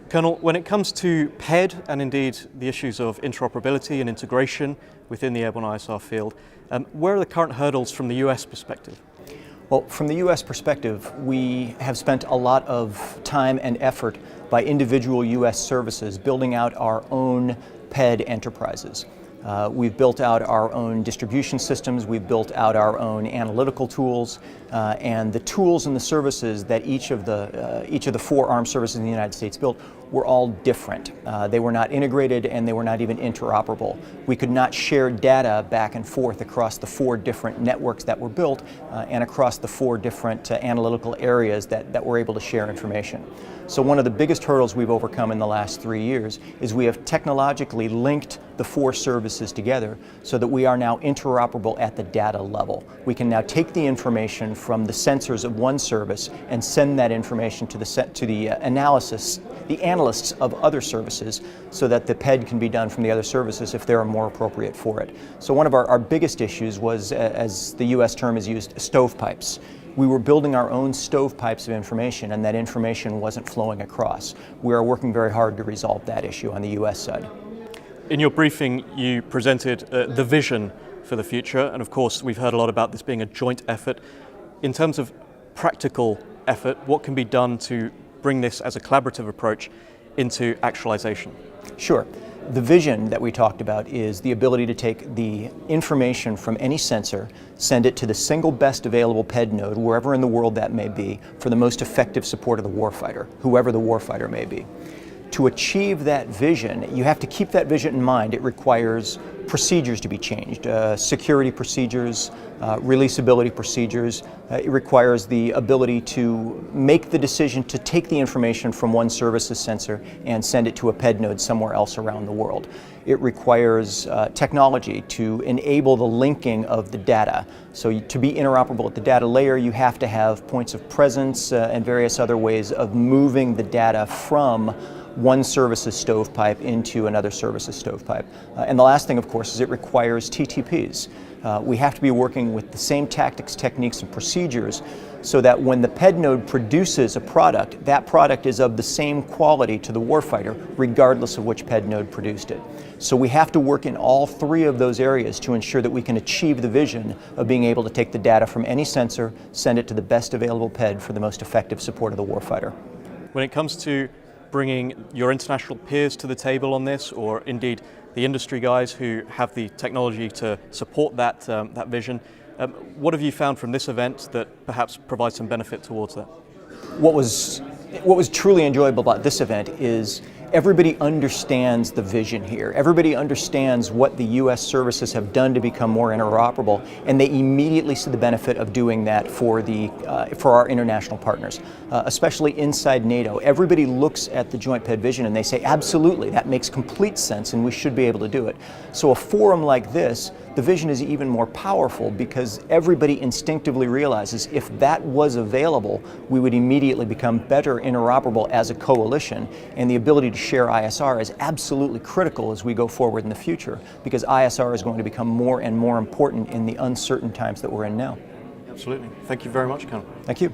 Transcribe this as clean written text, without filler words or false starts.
Colonel, when it comes to PED and indeed the issues of interoperability and integration within the airborne ISR field, where are the current hurdles from the US perspective? Well, from the US perspective, we have spent a lot of time and effort by individual US services building out our own PED enterprises. We've built out our own distribution systems, we've built out our own analytical tools, and the tools and the services that each of the four armed services in the United States built were all different. They were not integrated and they were not even interoperable. We could not share data back and forth across the four different networks that were built and across the four different analytical areas that were able to share information. So one of the biggest hurdles we've overcome in the last 3 years is we have technologically linked the four services together so that we are now interoperable at the data level. We can now take the information from the sensors of one service and send that information to the analysts of other services so that the PED can be done from the other services if they're more appropriate for it. So one of our biggest issues was, as the US term is used, stovepipes. We were building our own stovepipes of information and that information wasn't flowing across. We are working very hard to resolve that issue on the US side. In your briefing, you presented the vision for the future, and of course we've heard a lot about this being a joint effort. In terms of practical effort, what can be done to bring this as a collaborative approach into actualization? Sure. The vision that we talked about is the ability to take the information from any sensor, send it to the single best available PED node, wherever in the world that may be, for the most effective support of the warfighter, whoever the warfighter may be. To achieve that vision, you have to keep that vision in mind. It requires procedures to be changed, security procedures, releasability procedures. It requires the ability to make the decision to take the information from one service's sensor and send it to a PED node somewhere else around the world. It requires technology to enable the linking of the data. So to be interoperable at the data layer, you have to have points of presence and various other ways of moving the data from one service's stovepipe into another service's stovepipe. And the last thing, of course, is it requires TTPs. We have to be working with the same tactics, techniques, and procedures so that when the PED node produces a product, that product is of the same quality to the warfighter, regardless of which PED node produced it. So we have to work in all three of those areas to ensure that we can achieve the vision of being able to take the data from any sensor, send it to the best available PED for the most effective support of the warfighter. When it comes to bringing your international peers to the table on this, or indeed the industry guys who have the technology to support that vision, what have you found from this event that perhaps provides some benefit towards that? What was truly enjoyable about this event is everybody understands the vision here. Everybody understands what the US services have done to become more interoperable, and they immediately see the benefit of doing that for our international partners, especially inside NATO. Everybody looks at the Joint PED vision and they say, absolutely, that makes complete sense and we should be able to do it. So a forum like this, the vision is even more powerful because everybody instinctively realizes if that was available, we would immediately become better interoperable as a coalition, and the ability to share ISR is absolutely critical as we go forward in the future because ISR is going to become more and more important in the uncertain times that we're in now. Absolutely. Thank you very much, Colonel. Thank you.